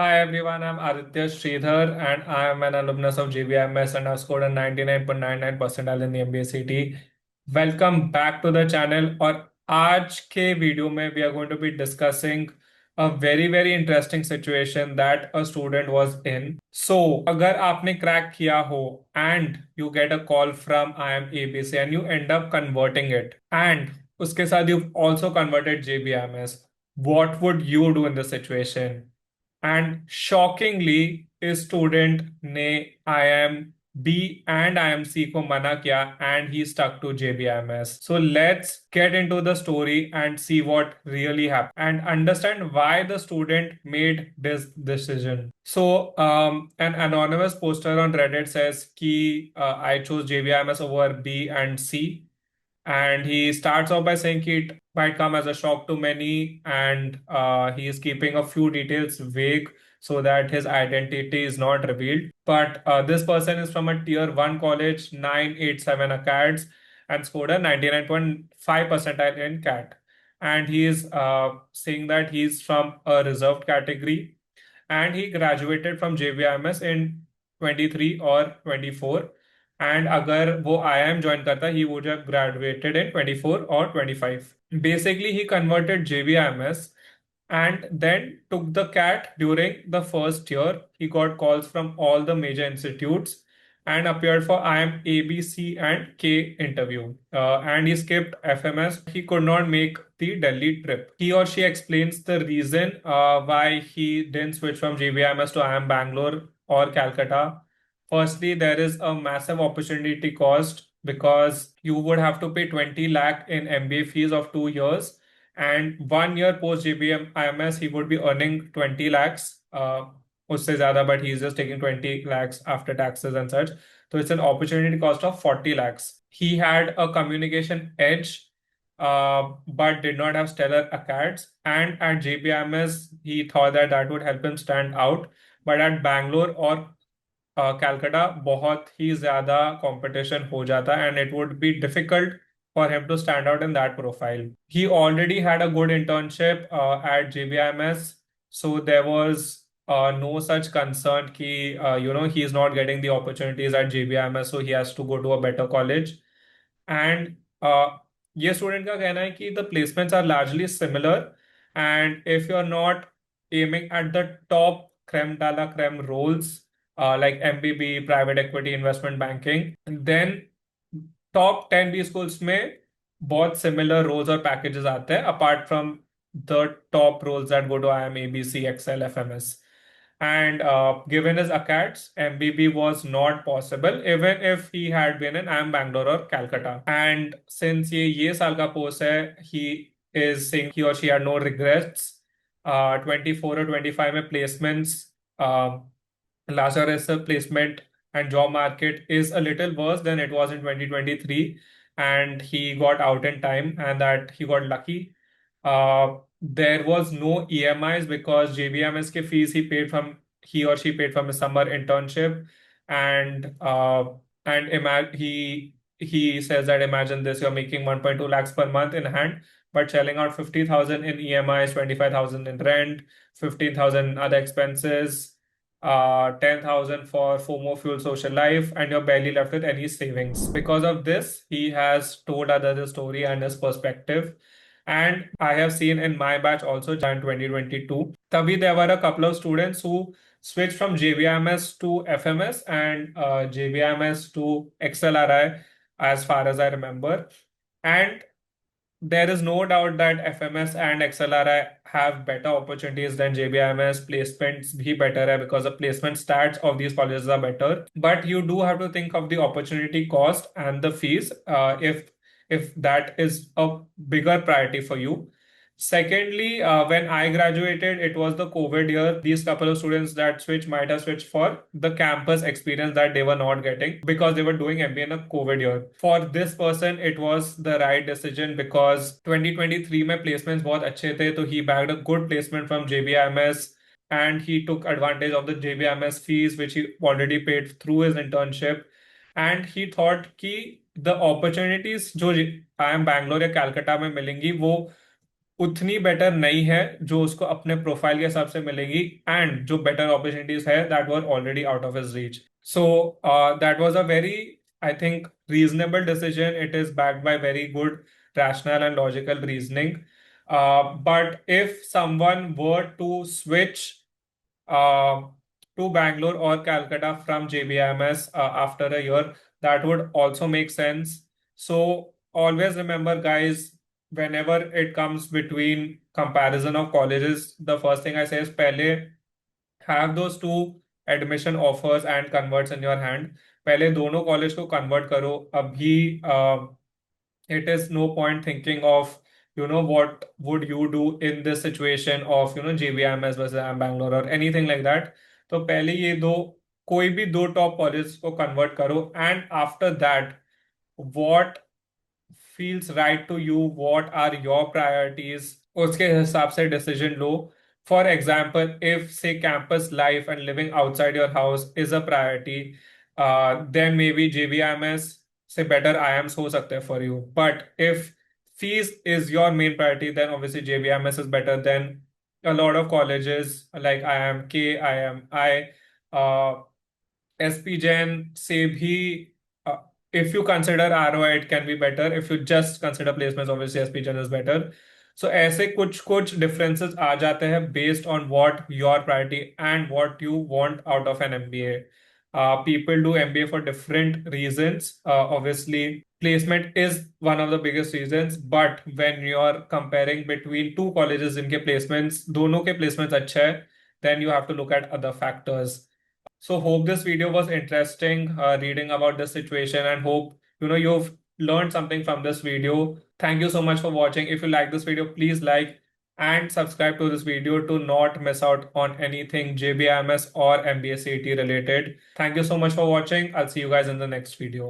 Hi everyone, I'm Aditya Sridhar and I am an alumnus of JBIMS and I've scored a 99.99 percentile in the MBA CET. Welcome back to the channel और आज के video में we are going to be discussing a very interesting situation that a student was in. So अगर आपने crack किया हो and you get a call from IIM ABC and you end up converting it and उसके साथ you've also converted JBIMS, what would you do in this situation? And shockingly, इस student ने IIM B and IIM C को मना किया and he stuck to JBIMS. So let's get into the story and see what really happened and understand why the student made this decision. So an anonymous poster on Reddit says कि I chose JBIMS over B and C. And he starts off by saying it might come as a shock to many, and he is keeping a few details vague so that his identity is not revealed. But this person is from a tier 1 college, 987 ACADS, and scored a 99.5 percentile in CAT. And he is saying that he's from a reserved category and he graduated from JBIMS in 23 or 24. And अगर वो IIM join करता he would have graduated in 24 or 25. Basically, he converted JBIMS and then took the CAT during the first year. He got calls from all the major institutes and appeared for IIM A, B, C, and K interview. And he skipped FMS. He could not make the Delhi trip. He or she explains the reason why he didn't switch from JBIMS to IIM Bangalore or Calcutta. Firstly, there is a massive opportunity cost because you would have to pay 20 lakh in MBA fees of 2 years. And 1 year post JBM IMS, he would be earning 20 lakhs. उससे ज़्यादा, but he's just taking 20 lakhs after taxes and such. So it's an opportunity cost of 40 lakhs. He had a communication edge, but did not have stellar ACADS. And at JBIMS, he thought that that would help him stand out. But at Bangalore or Calcutta, बहुत ही ज़्यादा competition हो जाता and it would be difficult for him to stand out in that profile. He already had a good internship at JBIMS, so there was no such concern कि he is not getting the opportunities at JBIMS, so he has to go to a better college. And ये student का कहना है कि the placements are largely similar, and if you're not aiming at the top creme de la creme roles like MBB, private equity, investment banking, then top 10 B schools में बहुत similar roles और packages आते हैं apart from the top roles that go to IIM ABC Excel FMS. And given his ACADS, MBB was not possible even if he had been in IIM Bangalore or Calcutta. And since ये साल का post है, he is saying he or she had no regrets. 24 or 25 में placements, last year is a placement and job market is a little worse than it was in 2023, and he got out in time and that he got lucky. There was no EMIs because JBMS ke fees he or she paid from his summer internship. And he says that imagine this, you're making 1.2 lakhs per month in hand but shelling out 50,000 in EMIs, 25,000 in rent, 15,000 other expenses, 10,000 for FOMO fuel social life, and you're barely left with any savings. Because of this, he has told others his story and his perspective. And I have seen in my batch also, Jan 2022, Tabi there were a couple of students who switched from JBIMS to FMS and JBIMS to XLRI, as far as I remember. And there is no doubt that FMS and XLRI have better opportunities than JBIMS. Placements भी better है because the placement stats of these colleges are better. But you do have to think of the opportunity cost and the fees if that is a bigger priority for you. Secondly, when I graduated, it was the COVID year. These couple of students that switched might have switched for the campus experience that they were not getting because they were doing MBA in a COVID year. For this person, it was the right decision because 2023 में placements बहुत अच्छे थे, so he bagged a good placement from JBIMS and he took advantage of the JBIMS fees which he already paid through his internship. And he thought कि the opportunities जो IIM Bangalore या Calcutta में मिलेंगी वो उतनी better नहीं है जो उसको अपने प्रोफाइल के हिसाब से मिलेगी, एंड जो बेटर अपॉर्चुनिटीज है that were already out of his reach. So that was a very, I think, reasonable decision. It is backed by very good rational and logical reasoning. But if someone were to switch uh, to Bangalore or Calcutta from JBIMS after a year, that would also make sense. So always remember, guys, whenever it comes between comparison of colleges, the first thing I say is pehle have those two admission offers and converts in your hand. पहले दोनों college को convert करो अभी. It is no point thinking of, what would you do in this situation of, JBIMS versus IIM Bangalore or anything like that. तो पहले ये दो, कोई भी दो टॉप कॉलेज को कन्वर्ट करो, and after that what feels right to you, what are your priorities, उसके हिसाब से decision low. For example, if say campus life and living outside your house is a priority, then maybe JBIMS से better IIMs हो सकते हैं for you. But if fees is your main priority, then obviously JBIMS is better than a lot of colleges like IIM K, IIM I. SP Gen से भी, uh, if you consider ROI, it can be better. If you just consider placements, obviously SP Gen is better. So ऐसे कुछ कुछ differences आ जाते हैं based on what your priority and what you want out of an MBA. People do MBA for different reasons. Obviously, placement is one of the biggest reasons. But when you're comparing between two colleges इनके placements, दोनों के placements अच्छे हैं, then you have to look at other factors. So hope this video was interesting, reading about this situation, and hope you've learned something from this video. Thank you so much for watching. If you like this video, please like and subscribe to this video to not miss out on anything JBIMS or MBA CET related. Thank you so much for watching. I'll see you guys in the next video.